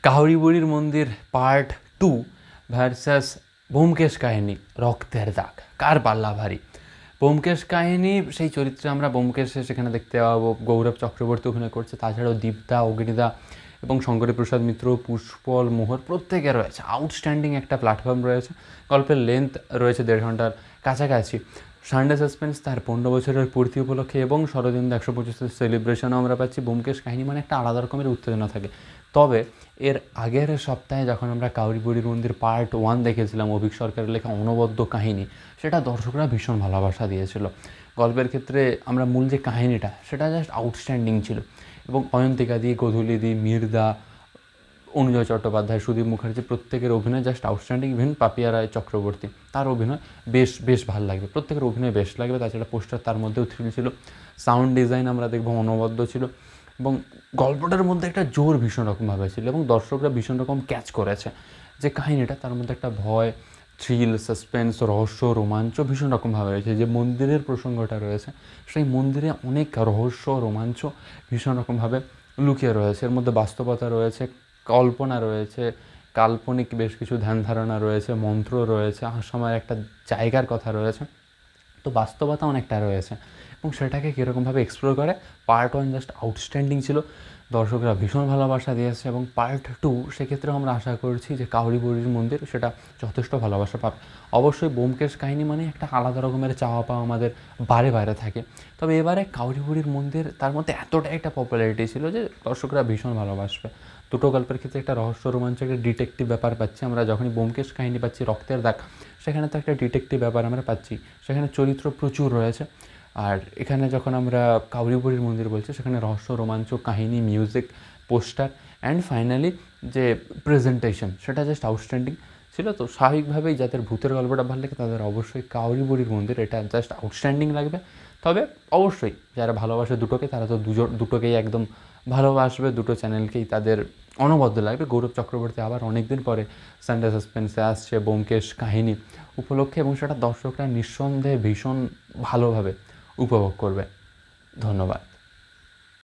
কাউরি বুড়ির মন্দির পার্ট 2 ভার্সাস ব্যোমকেশ কাহিনী রক্তের দাগ, কার পাল্লা ভারী। ব্যোমকেশ কাহিনী সেই চরিত্রে আমরা ব্যোমকেশে সেখানে দেখতে পাবো গৌরব চক্রবর্তী অভিনয় করছে, তাছাড়াও দীপদা, অগ্নিদা এবং শঙ্করী প্রসাদ মিত্র, পুষ্পল, মোহর প্রত্যেকে রয়েছে। আউটস্ট্যান্ডিং একটা প্ল্যাটফর্ম রয়েছে। গল্পের লেন্থ রয়েছে 1.5 ঘন্টার কাছাকাছি। সানডে সাসপেন্স তার 15 বছরের পূর্তি উপলক্ষে এবং শরদিন্দু 125 সেলিব্রেশনও আমরা পাচ্ছি। ব্যোমকেশ কাহিনী মানে একটা আলাদা রকমের উত্তেজনা থাকে। তবে এর আগের সপ্তাহে যখন আমরা কাউরি বুড়ির মন্দির পার্ট 1 দেখেছিলাম, অভিক সরকারের লেখা অনবদ্য কাহিনী, সেটা দর্শকরা ভীষণ ভালোবাসা দিয়েছিল। গল্পের ক্ষেত্রে আমরা মূল যে কাহিনীটা সেটা জাস্ট আউটস্ট্যান্ডিং ছিল এবং অয়ন্তিকা দি, গধূলি দি, মীরদা, অনুজয় চট্টোপাধ্যায়, সুদীপ মুখার্জি প্রত্যেকের অভিনয় জাস্ট আউটস্ট্যান্ডিং। ইভেন পাপিয়া রায় চক্রবর্তী, তার অভিনয় বেশ ভালো লাগবে, প্রত্যেকের অভিনয় বেশ লাগবে। তাছাড়া পোস্টার তার মধ্যেও থ্রিল ছিল, সাউন্ড ডিজাইন আমরা দেখবো অনবদ্য ছিল এবং গল্পটার মধ্যে একটা জোর ভীষণ রকমভাবে ছিল এবং দর্শকরা ভীষণ রকম ক্যাচ করেছে যে কাহিনীটা, তার মধ্যে একটা ভয়, থ্রিল, সাসপেন্স, রহস্য, রোমাঞ্চ ভীষণ রকমভাবে রয়েছে। যে মন্দিরের প্রসঙ্গটা রয়েছে, সেই মন্দিরে অনেক রহস্য, রোমাঞ্চ ভীষণ রকমভাবে লুকিয়ে রয়েছে। এর মধ্যে বাস্তবতা রয়েছে, কল্পনা রয়েছে, কাল্পনিক বেশ কিছু ধ্যান ধারণা রয়েছে, মন্ত্র রয়েছে, আসামের একটা জায়গার কথা রয়েছে, তো বাস্তবতা অনেকটা রয়েছে এবং সেটাকে কীরকমভাবে এক্সপ্লোর করে। পার্ট 1 জাস্ট আউটস্ট্যান্ডিং ছিল, দর্শকরা ভীষণ ভালোবাসা দিয়েছে এবং পার্ট 2 সেক্ষেত্রে আমরা আশা করছি যে কাউরি বুড়ির মন্দির সেটা যথেষ্ট ভালোবাসা পাবে। অবশ্যই ব্যোমকেশ কাহিনী মানে একটা আলাদা রকমের চাওয়া পাওয়া আমাদের বারে থাকে, তবে এবারে কাউরি বুড়ির মন্দির তার মধ্যে এতটাই একটা পপুলারিটি ছিল যে দর্শকরা ভীষণ ভালোবাসবে। দুটো গল্পের ক্ষেত্রে একটা রহস্য, রোমাঞ্চ, একটা ডিটেকটিভ ব্যাপার পাচ্ছি আমরা। যখনই ব্যোমকেশ কাহিনী পাচ্ছি রক্তের দাগ, সেখানে তো একটা ডিটেকটিভ ব্যাপার আমরা পাচ্ছি, সেখানে চরিত্র প্রচুর রয়েছে। আর এখানে যখন আমরা কাউরি বুড়ির মন্দির বলছি, সেখানে রহস্য, রোমাঞ্চ, কাহিনী, মিউজিক, পোস্টার অ্যান্ড ফাইনালি যে প্রেজেন্টেশন, সেটা জাস্ট আউটস্ট্যান্ডিং ছিল। তো স্বাভাবিকভাবেই যাদের ভূতের গল্পটা ভালো লাগে তাদের অবশ্যই কাউরি বুড়ির মন্দির এটা জাস্ট আউটস্ট্যান্ডিং লাগবে। তবে অবশ্যই যারা ভালোবাসে দুটোকে, তারা তো দুটোকেই একদম ভালোবাসবে, দুটো চ্যানেলকেই তাদের অনবদ্য লাগবে। গৌরব চক্রবর্তী আবার অনেক দিন পরে সানডে সাসপেন্সে আসছে ব্যোমকেশ কাহিনী উপলক্ষে এবং সেটা দর্শকরা নিঃসন্দেহে ভীষণ ভালোভাবে উপভোগ করবে। ধন্যবাদ।